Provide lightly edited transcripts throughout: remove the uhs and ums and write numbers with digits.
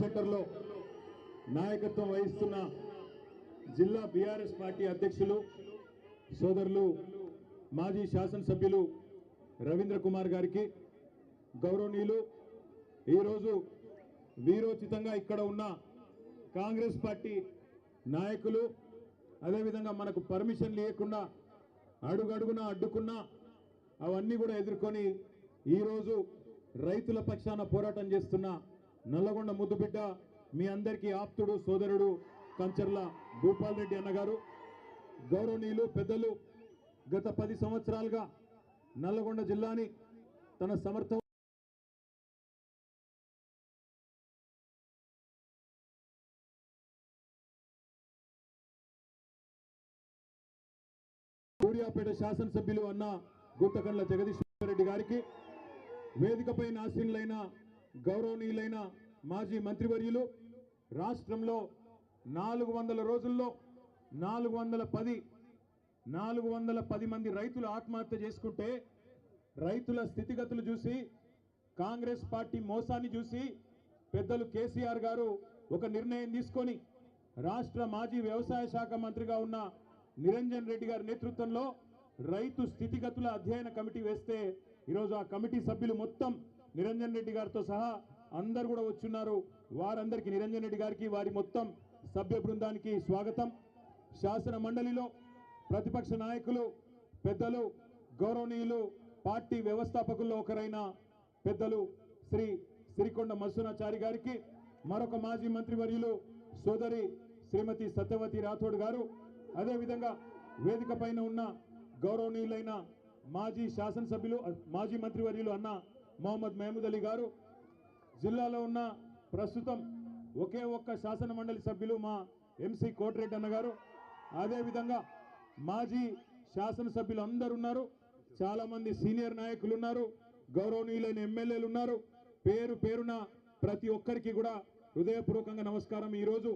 సెంటర్లో నాయకత్వం వహిస్తున్న జిల్లా బీఆర్ఎస్ పార్టీ అధ్యక్షులు సోదరులు మాజీ శాసనసభ్యులు రవీంద్ర కుమార్ గారికి, గౌరవనీయులు ఈరోజు వీరోచితంగా ఇక్కడ ఉన్న కాంగ్రెస్ పార్టీ నాయకులు, అదేవిధంగా మనకు పర్మిషన్ లేకుండా అడుగడుగునా అడ్డుకున్నా అవన్నీ కూడా ఎదుర్కొని ఈరోజు రైతుల పక్షాన పోరాటం చేస్తున్న నల్లగొండ ముద్దుబిడ్డ, మీ అందరికీ ఆప్తుడు సోదరుడు కంచర్ల భూపాల్ రెడ్డి అన్నగారు, గౌరవనీయులు పెద్దలు, గత 10 సంవత్సరాలుగా నల్లగొండ జిల్లాని తన సమర్థ సూర్యాపేట శాసనసభ్యులు అన్న గుంతకండ్ల జగదీశ్వర్ రెడ్డి గారికి, వేదికపై ఆసీనులైన గౌరవనీయులైన మాజీ మంత్రివర్యులు, రాష్ట్రంలో 400 రోజుల్లో 410 మంది రైతులు ఆత్మహత్య చేసుకుంటే రైతుల స్థితిగతులు చూసి, కాంగ్రెస్ పార్టీ మోసాన్ని చూసి పెద్దలు కేసీఆర్ గారు ఒక నిర్ణయం తీసుకొని రాష్ట్ర మాజీ వ్యవసాయ శాఖ మంత్రిగా ఉన్న నిరంజన్ రెడ్డి గారి నేతృత్వంలో రైతు స్థితిగతుల అధ్యయన కమిటీ వేస్తే ఈరోజు ఆ కమిటీ సభ్యులు మొత్తం నిరంజన్ రెడ్డి గారితో సహా అందరు కూడా వచ్చున్నారు. వారందరికీ నిరంజన్ రెడ్డి గారికి, వారి మొత్తం సభ్య బృందానికి స్వాగతం. శాసన మండలిలో ప్రతిపక్ష నాయకులు, పెద్దలు, గౌరవనీయులు, పార్టీ వ్యవస్థాపకుల్లో ఒకరైన పెద్దలు శ్రీ సిరికొండ మల్సునాచారి గారికి, మరొక మాజీ మంత్రివర్యులు సోదరి శ్రీమతి సత్యవతి రాథోడ్ గారు, అదేవిధంగా వేదిక పైన ఉన్న గౌరవనీయులైన మాజీ శాసనసభ్యులు, మాజీ మంత్రివర్యులు అన్న మొహమ్మద్ మహమూద్ అలీ గారు, జిల్లాలో ఉన్న ప్రస్తుతం ఒకే ఒక్క శాసన మండలి సభ్యులు మా ఎంసీ కోటిరెడ్డి అన్న గారు, అదేవిధంగా మాజీ శాసనసభ్యులు అందరు ఉన్నారు, చాలా మంది సీనియర్ నాయకులు ఉన్నారు, గౌరవనీయులైన ఎమ్మెల్యేలు ఉన్నారు. పేరు పేరున ప్రతి ఒక్కరికి కూడా హృదయపూర్వకంగా నమస్కారం. ఈరోజు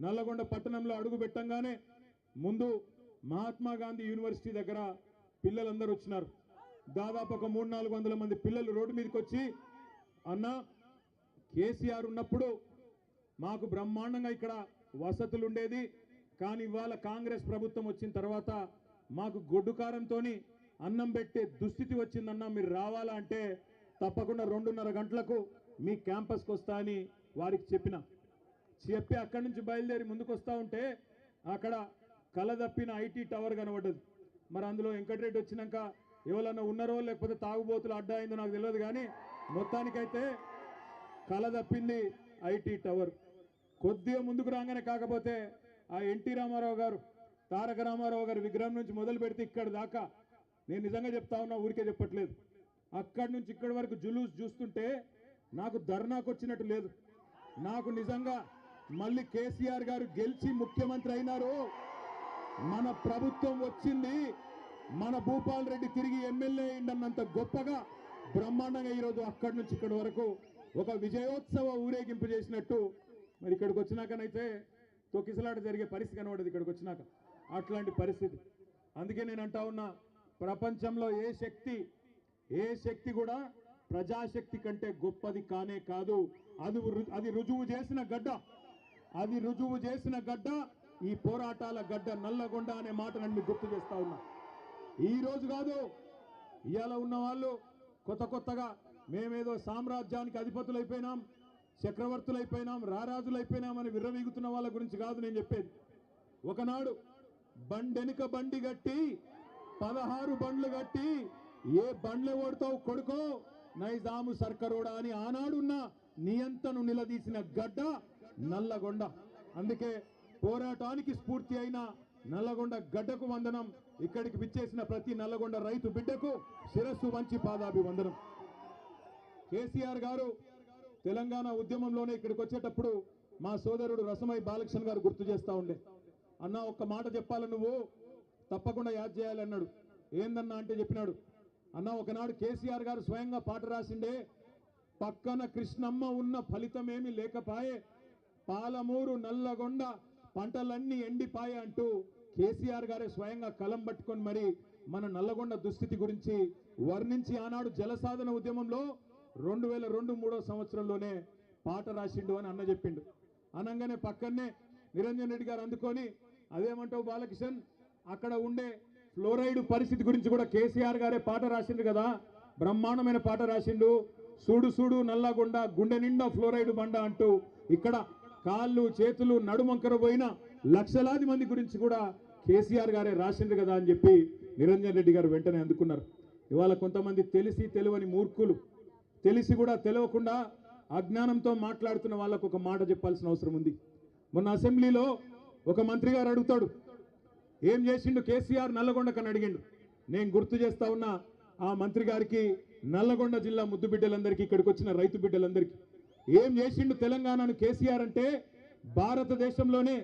నల్లగొండ పట్టణంలో అడుగు పెట్టంగానే ముందు మహాత్మా గాంధీ యూనివర్సిటీ దగ్గర పిల్లలందరూ వచ్చినారు. దాదాపు ఒక 300-400 మంది పిల్లలు రోడ్డు మీదకి వచ్చి, అన్న కేసీఆర్ ఉన్నప్పుడు మాకు బ్రహ్మాండంగా ఇక్కడ వసతులు ఉండేది, కానీ ఇవాళ కాంగ్రెస్ ప్రభుత్వం వచ్చిన తర్వాత మాకు గొడ్డుకారంతో అన్నం పెట్టే దుస్థితి వచ్చిందన్న, మీరు రావాలా అంటే తప్పకుండా 2:30 గంటలకు మీ క్యాంపస్కి వస్తా అని వారికి చెప్పి అక్కడి నుంచి బయలుదేరి ముందుకు వస్తూ ఉంటే అక్కడ కలదప్పిన ఐటీ టవర్ కనబడ్డది. మరి అందులో వెంకటరెడ్డి వచ్చినాక ఎవరన్నా ఉన్నారో లేకపోతే తాగుబోతులు అడ్డా అయిందో నాకు తెలియదు, కానీ మొత్తానికైతే కలదప్పింది ఐటీ టవర్. కొద్దిగా ముందుకు రాగానే కాకపోతే ఆ ఎన్టీ రామారావు గారు, తారక రామారావు గారి విగ్రహం నుంచి మొదలు పెడితే ఇక్కడ దాకా, నేను నిజంగా చెప్తా ఉన్నా, ఊరికే చెప్పట్లేదు, అక్కడి నుంచి ఇక్కడి వరకు జులూస్ చూస్తుంటే నాకు ధర్నాకు వచ్చినట్టు లేదు. నాకు నిజంగా మళ్ళీ కేసీఆర్ గారు గెలిచి ముఖ్యమంత్రి అయినారు, మన ప్రభుత్వం వచ్చింది, మన భూపాల్ రెడ్డి తిరిగి ఎమ్మెల్యే అయిందన్నంత గొప్పగా బ్రహ్మాండంగా ఈరోజు అక్కడి నుంచి ఇక్కడి వరకు ఒక విజయోత్సవ ఊరేగింపు చేసినట్టు మరి ఇక్కడికి వచ్చినాకనైతే తొక్కిసలాట జరిగే పరిస్థితి కనబడదు. ఇక్కడికి వచ్చినాక అట్లాంటి పరిస్థితి. అందుకే నేను అంటా ఉన్నా, ప్రపంచంలో ఏ శక్తి కూడా ప్రజాశక్తి కంటే గొప్పది కానే కాదు. అది రుజువు చేసిన గడ్డ ఈ పోరాటాల గడ్డ నల్లగొండ అనే మాట నన్ను గుర్తు చేస్తా ఉన్నా. ఈ రోజు కాదు, ఇవాళ ఉన్న వాళ్ళు కొత్తగా మేమేదో సామ్రాజ్యానికి అధిపతులైపోయినాం, చక్రవర్తులైపోయినాం, రారాజులైపోయినాం అని విర్రవీగుతున్న వాళ్ళ గురించి కాదు నేను చెప్పేది. ఒకనాడు బండెనుక బండి గట్టి 16 బండ్లు గట్టి ఏ బండ్లు ఓడతావు కొడుకో నైజాము సర్కరోడా అని ఆనాడున్న నియంతను నిలదీసిన గడ్డ నల్లగొండ. అందుకే పోరాటానికి స్ఫూర్తి అయిన నల్లగొండ గడ్డకు వందనం. ఇక్కడికి విచ్చేసిన ప్రతి నల్లగొండ రైతు బిడ్డకు శిరస్సు వంచి పాదాభివందనం. కేసీఆర్ గారు తెలంగాణ ఉద్యమంలోనే ఇక్కడికి వచ్చేటప్పుడు మా సోదరుడు రసమై బాలకృష్ణ గారు గుర్తు చేస్తా ఉండే, అన్న ఒక్క మాట చెప్పాలి, నువ్వు తప్పకుండా యాద్ చేయాలన్నాడు. ఏందన్నా అంటే చెప్పినాడు, అన్న ఒకనాడు కేసీఆర్ గారు స్వయంగా పాట రాసిండే, పక్కన కృష్ణమ్మ ఉన్న ఫలితమేమి లేకపాయే, పాలమూరు నల్లగొండ పంటలన్నీ ఎండిపాయే అంటూ కేసీఆర్ గారే స్వయంగా కలం పట్టుకొని మరి మన నల్లగొండ దుస్థితి గురించి వర్ణించి ఆనాడు జలసాధన ఉద్యమంలో 2002-03 సంవత్సరంలోనే పాట రాసిండు అని అన్న చెప్పిండు. అనగానే పక్కనే నిరంజన్ రెడ్డి గారు అందుకొని అదేమంటావు బాలకిషన్, అక్కడ ఉండే ఫ్లోరైడ్ పరిస్థితి గురించి కూడా కేసీఆర్ గారే పాట రాసిండు కదా, బ్రహ్మాండమైన పాట రాసిండు. సూడు సూడు నల్లగొండ గుండె నిండా ఫ్లోరైడ్ బండ అంటూ ఇక్కడ కాళ్ళు చేతులు నడుమంకర పోయిన లక్షలాది మంది గురించి కూడా కేసీఆర్ గారే రాసిండు కదా అని చెప్పి నిరంజన్ రెడ్డి గారు వెంటనే అందుకున్నారు. ఇవాళ కొంతమంది తెలిసి తెలియని మూర్ఖులు, తెలిసి కూడా తెలియకుండా అజ్ఞానంతో మాట్లాడుతున్న వాళ్ళకు ఒక మాట చెప్పాల్సిన అవసరం ఉంది. మొన్న అసెంబ్లీలో ఒక మంత్రి గారు అడుగుతాడు, ఏం చేసిండు కేసీఆర్ నల్లగొండకని అడిగిండు. నేను గుర్తు చేస్తా ఉన్నా ఆ మంత్రి గారికి, నల్లగొండ జిల్లా ముద్దు బిడ్డలందరికీ, ఇక్కడికి వచ్చిన రైతు బిడ్డలందరికీ ఏం చేసిండు తెలంగాణను కేసీఆర్ అంటే, భారతదేశంలోనే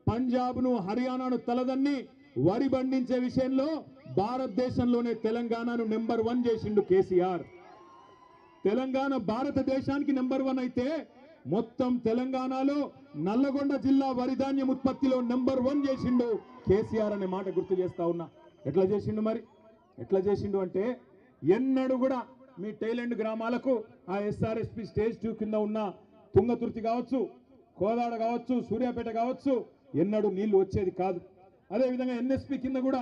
పంజాబ్ను హర్యానాను తలదన్ని వరి పండించే విషయంలో భారతదేశంలోనే తెలంగాణను నెంబర్ 1 చేసిండు కేసీఆర్. తెలంగాణ భారతదేశానికి నెంబర్ 1 అయితే మొత్తం తెలంగాణలో నల్లగొండ జిల్లా వరి ధాన్యం ఉత్పత్తిలో నెంబర్ 1 చేసిండు కేసీఆర్ అనే మాట గుర్తు చేస్తా ఉన్నా. ఎట్లా చేసిండు మరి? ఎట్లా చేసిండు అంటే, ఎన్నడూ కూడా మీ టైలెండ్ గ్రామాలకు ఆ ఎస్ఆర్ఎస్పి స్టేజ్ 2 కింద ఉన్న తుంగతుర్తి కావచ్చు, కోదాడ కావచ్చు, సూర్యాపేట కావచ్చు, ఎన్నడూ నీళ్లు వచ్చేది కాదు. అదేవిధంగా ఎన్ఎస్పి కింద కూడా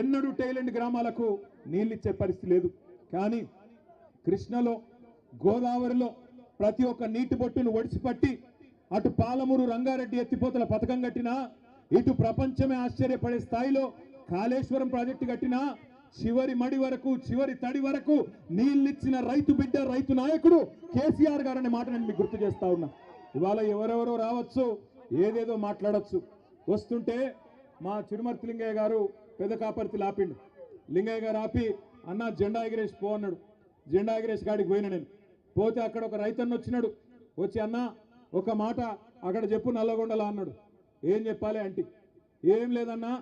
ఎన్నడూ టైలెండ్ గ్రామాలకు నీళ్ళు ఇచ్చే పరిస్థితి లేదు. కానీ కృష్ణలో, గోదావరిలో ప్రతి ఒక్క నీటి బొట్టును ఒడిసిపట్టి అటు పాలమూరు రంగారెడ్డి ఎత్తిపోతల పథకం కట్టినా, ఇటు ప్రపంచమే ఆశ్చర్యపడే స్థాయిలో కాళేశ్వరం ప్రాజెక్టు కట్టినా, చివరి మడి వరకు, చివరి తడి వరకు నీళ్ళిచ్చిన రైతు బిడ్డ, రైతు నాయకుడు కేసీఆర్ గారు అనే మాట నేను మీకు గుర్తు చేస్తా ఉన్నా. ఇవాళ ఎవరెవరో రావచ్చు, ఏదేదో మాట్లాడచ్చు. వస్తుంటే మా చిరుమర్తి లింగయ్య గారు పెద్ద కాపర్తి ఆపిండు. లింగయ్య గారు ఆపి, అన్న జెండా ఎగిరేసి పో అన్నాడు. జెండా ఎగిరేసి కాడికి పోయినా నేను. పోతే అక్కడ ఒక రైతన్న వచ్చినాడు. వచ్చి, అన్న ఒక మాట అక్కడ చెప్పు నల్లగొండలా అన్నాడు. ఏం చెప్పాలి అంటే, ఏం లేదన్నా,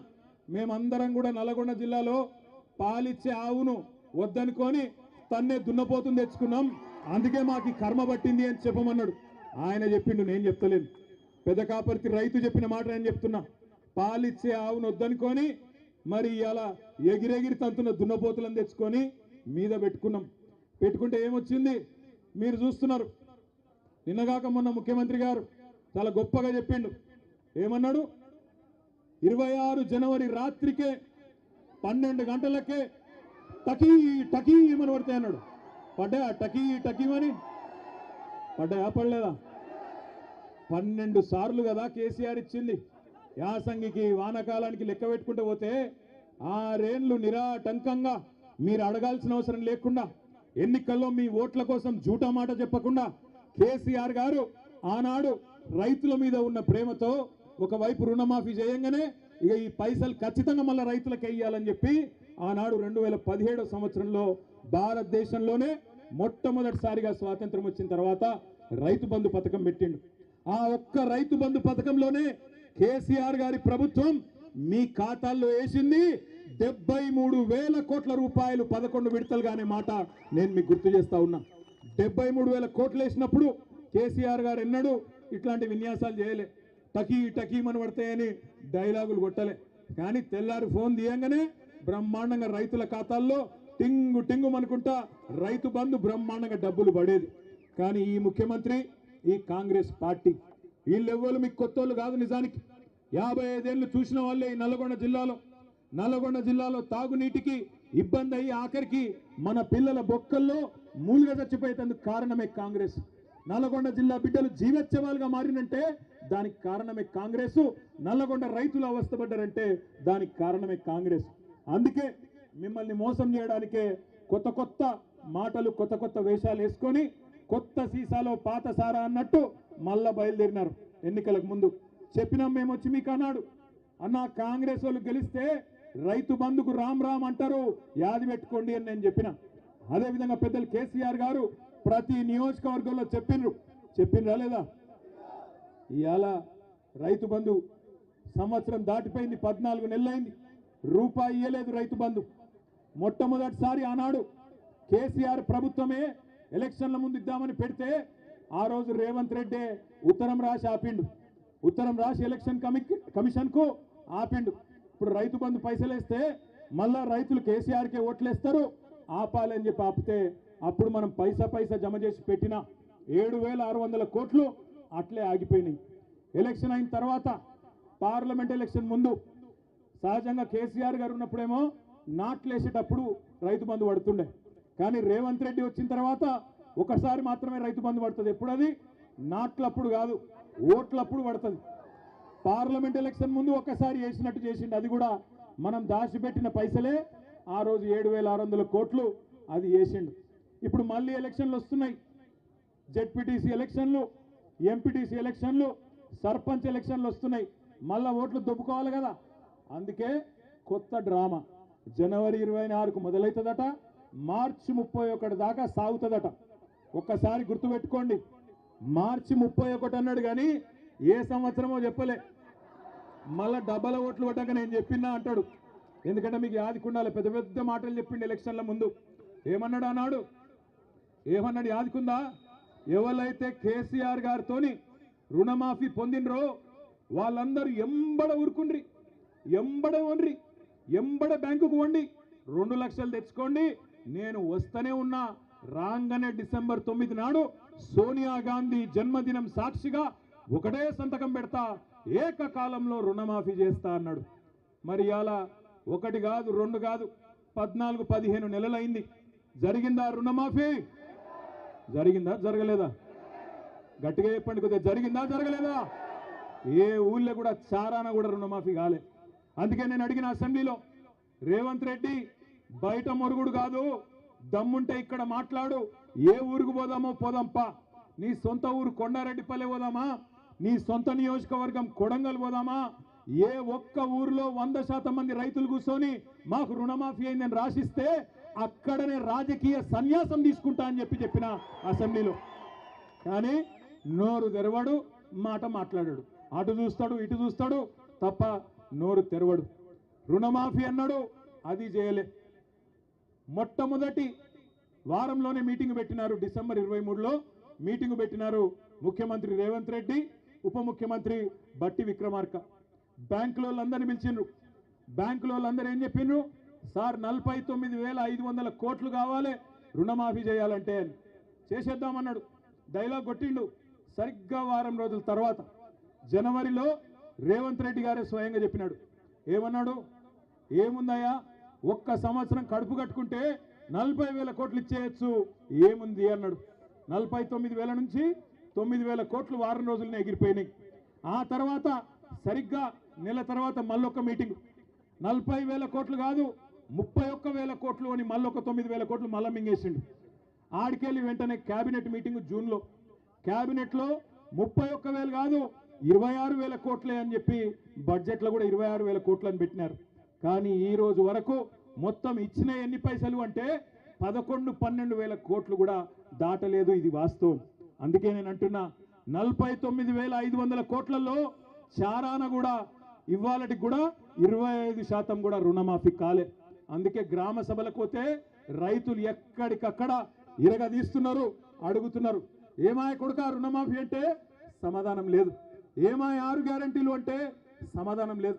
మేమందరం కూడా నల్లగొండ జిల్లాలో పాలిచ్చే ఆవును వద్దనుకొని తన్నే దున్నపోతుని తెచ్చుకున్నాం, అందుకే మాకు కర్మ పట్టింది అని చెప్పమన్నాడు. ఆయన చెప్పిండు, నేను చెప్తలేను. పెద్ద కాపర్తి రైతు చెప్పిన మాట నేను చెప్తున్నా. పాలిచ్చే ఆవును వద్దనుకొని మరి ఇలా ఎగిరెగిరి తంతున్న దున్నపోతులను తెచ్చుకొని మీద పెట్టుకున్నాం. పెట్టుకుంటే ఏమొచ్చింది మీరు చూస్తున్నారు. నిన్నగాక మొన్న ముఖ్యమంత్రి గారు చాలా గొప్పగా చెప్పిండు. ఏమన్నాడు? 26 జనవరి రాత్రికే 12 గంటలకే టకీ టకీ ఏమని పడతాయి అన్నాడు. పడ్డాయా టకీ టకీమని? పడ్డాయా? పడలేదా? 12 సార్లు కదా కేసీఆర్ ఇచ్చింది. యాసంగికి, వానకాలానికి లెక్క పెట్టుకుంటూ పోతే 6 ఏళ్లు నిరాటంకంగా మీరు అడగాల్సిన అవసరం లేకుండా, ఎన్నికల్లో మీ ఓట్ల కోసం జూటా మాట చెప్పకుండా కేసీఆర్ గారు ఆనాడు రైతుల మీద ఉన్న ప్రేమతో ఒకవైపు రుణమాఫీ చేయంగానే ఇక ఈ పైసలు ఖచ్చితంగా మళ్ళీ రైతులకు వేయాలని చెప్పి ఆనాడు 2017 సంవత్సరంలో భారతదేశంలోనే మొట్టమొదటిసారిగా స్వాతంత్రం వచ్చిన తర్వాత రైతు బంధు పథకం పెట్టిండు. ఆ ఒక్క రైతు బంధు పథకంలోనే కేసీఆర్ గారి ప్రభుత్వం మీ ఖాతాల్లో వేసింది 73,000 కోట్ల రూపాయలు 11 విడతలుగానే మాట నేను మీకు గుర్తు చేస్తా ఉన్నా. 73,000 కోట్లు వేసినప్పుడు కేసీఆర్ గారు ఎన్నడూ ఇట్లాంటి విన్యాసాలు చేయలే. టకీ టకీమని పడతాయని డైలాగులు కొట్టలే. కానీ తెల్లారి ఫోన్ తీయంగానే బ్రహ్మాండంగా రైతుల ఖాతాల్లో టింగు టింగు అనుకుంటా రైతు బంధు బ్రహ్మాండంగా డబ్బులు పడేది. కానీ ఈ ముఖ్యమంత్రి, ఈ కాంగ్రెస్ పార్టీ వీళ్ళెవ్వరు మీకు కొత్తోళ్ళు కాదు. నిజానికి 55 ఏళ్ళు చూసిన వాళ్ళే ఈ నల్లగొండ జిల్లాలో తాగునీటికి ఇబ్బంది అయ్యి ఆఖరికి మన పిల్లల బొక్కల్లో మూలుగా చచ్చిపోయేందుకు కారణమే కాంగ్రెస్. నల్లగొండ జిల్లా బిడ్డలు జీవోత్సవాలుగా మారినంటే దానికి కారణమే కాంగ్రెస్. నల్లగొండ రైతులు అవస్థపడ్డారంటే దానికి కారణమే కాంగ్రెస్. అందుకే మిమ్మల్ని మోసం చేయడానికే కొత్త కొత్త మాటలు, కొత్త కొత్త వేషాలు వేసుకొని కొత్త సీసాలో పాత సారా అన్నట్టు మళ్ళా బయలుదేరినారు. ఎన్నికలకు ముందు చెప్పినాం మేము వచ్చి మీకు అన్నాడు, అన్న కాంగ్రెస్ వాళ్ళు గెలిస్తే రైతు బంధుకు రామ్ రామ్ అంటారు, యాది పెట్టుకోండి అని నేను చెప్పిన. అదేవిధంగా పెద్దలు కేసీఆర్ గారు ప్రతి నియోజకవర్గంలో చెప్పిండ్రా లేదా? ఇవాళ రైతు బంధు సంవత్సరం దాటిపోయింది, 14 నెలలైంది, రూపాయి ఇయ్యలేదు రైతు బంధు. మొట్టమొదటిసారి ఆనాడు కేసీఆర్ ప్రభుత్వమే ఎలక్షన్ల ముందు ఇద్దామని పెడితే ఆ రోజు రేవంత్ రెడ్డి ఉత్తరం రాసి ఆపిండు. ఉత్తరం రాసి ఎలక్షన్ కమిషన్ కు ఆపిండు. ఇప్పుడు రైతు బంధు పైసలు వేస్తే మళ్ళా రైతులు కేసీఆర్కే ఓట్లేస్తారు, ఆపాలని చెప్పి ఆపితే అప్పుడు మనం పైసా జమ చేసి పెట్టినా 7,600 కోట్లు అట్లే ఆగిపోయినాయి. ఎలక్షన్ అయిన తర్వాత పార్లమెంట్ ఎలక్షన్ ముందు సహజంగా కేసీఆర్ గారు ఉన్నప్పుడేమో నాట్లేసేటప్పుడు రైతు బంధు పడుతుండే. కానీ రేవంత్ రెడ్డి వచ్చిన తర్వాత ఒకసారి మాత్రమే రైతు బంధు పడుతుంది. ఎప్పుడు అది? నాట్లప్పుడు కాదు, ఓట్లప్పుడు పడుతుంది. పార్లమెంట్ ఎలక్షన్ ముందు ఒక్కసారి వేసినట్టు చేసిండు. అది కూడా మనం దాచిపెట్టిన పైసలే ఆ రోజు 7,600 కోట్లు అది వేసిండు. ఇప్పుడు మళ్ళీ ఎలక్షన్లు వస్తున్నాయి. జెడ్పీటీసీ ఎలక్షన్లు, ఎంపీటీసీ ఎలక్షన్లు, సర్పంచ్ ఎలక్షన్లు వస్తున్నాయి. మళ్ళా ఓట్లు దొబ్బుకోవాలి కదా. అందుకే కొత్త డ్రామా జనవరి 26కు మొదలవుతుందట, మార్చి 31 దాకా సాగుతుందట. ఒక్కసారి గుర్తుపెట్టుకోండి, మార్చి 31 అన్నాడు కానీ ఏ సంవత్సరమో చెప్పలే. మళ్ళా డబ్బల ఓట్లు పడ్డాక నేను చెప్పినా అంటాడు. ఎందుకంటే మీకు యాదికుండాలి, పెద్ద పెద్ద మాటలు చెప్పిండు ఎలక్షన్ల ముందు. ఏమన్నాడు అన్నాడు? ఏమన్నాడు యాదికుందా? ఎవరైతే కేసీఆర్ గారితోని రుణమాఫీ పొందినరో వాళ్ళందరూ ఎంబడ ఊరుకుండ్రి, ఎంబడ బ్యాంకుకు వండి 2 లక్షలు తెచ్చుకోండి, నేను వస్తూనే ఉన్నా. రాగానే డిసెంబర్ 9 నాడు సోనియా గాంధీ జన్మదినం సాక్షిగా ఒకటే సంతకం పెడతా, ఏకకాలంలో రుణమాఫీ చేస్తా అన్నాడు. మరి అలా 1 కాదు 2 కాదు 14-15 నెలలైంది. జరిగిందా రుణమాఫీ? జరిగిందా జరగలేదా? గట్టిగా చెప్పండి కొద్దిగా. జరిగిందా జరగలేదా? ఏ ఊళ్ళో కూడా చారాన కూడా రుణమాఫీ కాలే. అందుకే నేను అడిగిన అసెంబ్లీలో, రేవంత్ రెడ్డి బయట మొరుగుడు కాదు, దమ్ముంటే ఇక్కడ మాట్లాడు. ఏ ఊరుకు పోదామో పోదాంపా. నీ సొంత ఊరు కొండారెడ్డిపల్లె పోదామా? నీ సొంత నియోజకవర్గం కొడంగల్ పోదామా? ఏ ఒక్క ఊరిలో 100% మంది రైతులు కూర్చొని మాకు రుణమాఫీ అయిందని రాసిస్తే అక్కడనే రాజకీయ సన్యాసం తీసుకుంటా అని చెప్పిన అసెంబ్లీలో. కానీ నోరు తెరవడు, మాట మాట్లాడాడు. అటు చూస్తాడు ఇటు చూస్తాడు తప్ప నోరు తెరవడు. రుణమాఫీ అన్నాడు, అది చేయలే. మొట్టమొదటి వారంలోనే మీటింగ్ పెట్టినారు. డిసెంబర్ 23లో మీటింగ్ పెట్టినారు ముఖ్యమంత్రి రేవంత్ రెడ్డి, ఉప ముఖ్యమంత్రి బట్టి విక్రమార్క. బ్యాంకులో వాళ్ళందరినీ పిలిచిండ్రు. బ్యాంకులో వాళ్ళందరూ ఏం చెప్పిండ్రు? సార్ 49,500 కోట్లు కావాలి రుణమాఫీ చేయాలంటే అని. చేసేద్దామన్నాడు, డైలాగ్ కొట్టిండు. సరిగ్గా వారం రోజుల తర్వాత జనవరిలో రేవంత్ రెడ్డి గారే స్వయంగా చెప్పినాడు. ఏమన్నాడు? ఏముందయ్యా, 1 సంవత్సరం కడుపు కట్టుకుంటే 40,000 కోట్లు ఇచ్చేయచ్చు, ఏముంది అన్నాడు. 49,000 నుంచి 9,000 కోట్లు వారం రోజులనే ఎగిరిపోయినాయి. ఆ తర్వాత సరిగ్గా నెల తర్వాత మళ్ళొక మీటింగ్, 40,000 కోట్లు కాదు 31,000 కోట్లు అని మళ్ళొక 9,000 కోట్లు మళ్ళా మింగేసిండు. ఆడికెళ్ళి వెంటనే క్యాబినెట్ మీటింగ్ జూన్లో. క్యాబినెట్లో 31,000 కాదు 26,000 కోట్లే అని చెప్పి బడ్జెట్లో కూడా 26,000 కోట్లు అని పెట్టినారు. కానీ ఈ రోజు వరకు మొత్తం ఇచ్చిన ఎన్ని పైసలు అంటే 11-12,000 కోట్లు కూడా దాటలేదు. ఇది వాస్తవం. అందుకే నేను అంటున్నా, 49,500 కోట్లలో చారాన కూడా ఇవాళకి కూడా 25% కూడా రుణమాఫీ కాలే. అందుకే గ్రామ సభలకు పోతే రైతులు ఎక్కడికక్కడ ఇరగదీస్తున్నారు, అడుగుతున్నారు. ఏమాయ కొడుక రుణమాఫీ అంటే సమాధానం లేదు. ఏమాయ 6 గ్యారంటీలు అంటే సమాధానం లేదు.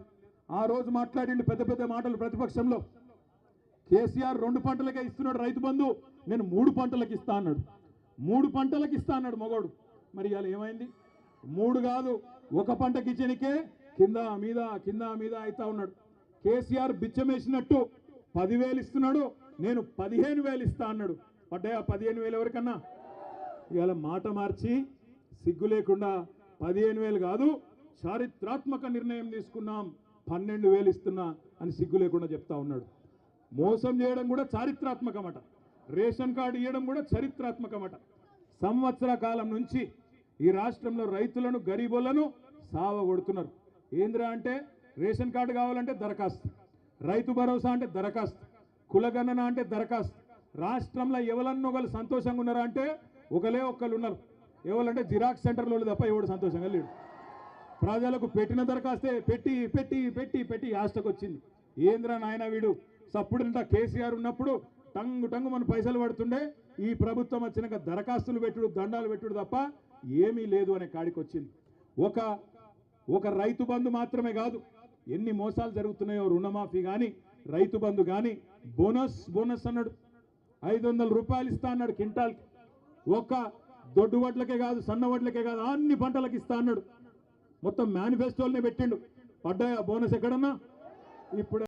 ఆ రోజు మాట్లాడిండు పెద్ద పెద్ద మాటలు ప్రతిపక్షంలో. కేసీఆర్ 2 పంటలకే ఇస్తున్నాడు రైతు బంధు, నేను 3 పంటలకు ఇస్తా అన్నాడు. 3 పంటలకు ఇస్తా అన్నాడు మగోడు. మరి ఇవాళ ఏమైంది? 3 కాదు 1 పంటకి ఇచ్చేనికే కింద మీద అవుతా ఉన్నాడు. కేసీఆర్ బిచ్చమేసినట్టు 10,000 ఇస్తున్నాడు, నేను 15,000 ఇస్తా అన్నాడు. పడ్డాయా 15,000 ఎవరికన్నా? ఇవాళ మాట మార్చి సిగ్గు లేకుండా 15,000 కాదు, చారిత్రాత్మక నిర్ణయం తీసుకున్నాం 12,000 ఇస్తున్నా అని సిగ్గు లేకుండా చెప్తా ఉన్నాడు. మోసం చేయడం కూడా చారిత్రాత్మకమట, రేషన్ కార్డు ఇవ్వడం కూడా చరిత్రాత్మకమట. సంవత్సర కాలం నుంచి ఈ రాష్ట్రంలో రైతులను గరీబులను సావగొడుతున్నారు. ఏంద్రా అంటే రేషన్ కార్డు కావాలంటే దరఖాస్తు, రైతు భరోసా అంటే దరఖాస్తు, కులగణన అంటే దరఖాస్తు. రాష్ట్రంలో ఎవరన్నా ఒకళ్ళు సంతోషంగా ఉన్నారా అంటే ఒకళ్ళు ఉన్నారు. ఎవరంటే జిరాక్స్ సెంటర్లో తప్ప ఎవడు సంతోషంగా లేడు. ప్రజలకు పెట్టిన దరఖాస్తే పెట్టి పెట్టి పెట్టి పెట్టి ఆస్టకు వచ్చింది. ఏంద్రా నాయన వీడు సప్పుడంట కేసీఆర్ ఉన్నప్పుడు టంగు మన పైసలు పడుతుండే, ఈ ప్రభుత్వం వచ్చినాక దరఖాస్తులు పెట్టుడు దండాలు పెట్టుడు తప్ప ఏమీ లేదు అనే కాడికి వచ్చింది. ఒక రైతు బంధు మాత్రమే కాదు, ఎన్ని మోసాలు జరుగుతున్నాయో. రుణమాఫీ కానీ రైతు బంధు కానీ బోనస్ అన్నాడు, 500 రూపాయలు ఇస్తా అన్నాడు క్వింటాల్కి. ఒక దొడ్డు వడ్లకే కాదు సన్న వడ్లకే కాదు అన్ని పంటలకు ఇస్తా అన్నాడు. మొత్తం మేనిఫెస్టోల్నే పెట్టిండు. పడ్డాయా బోనస్ ఎక్కడన్నా? ఇప్పుడు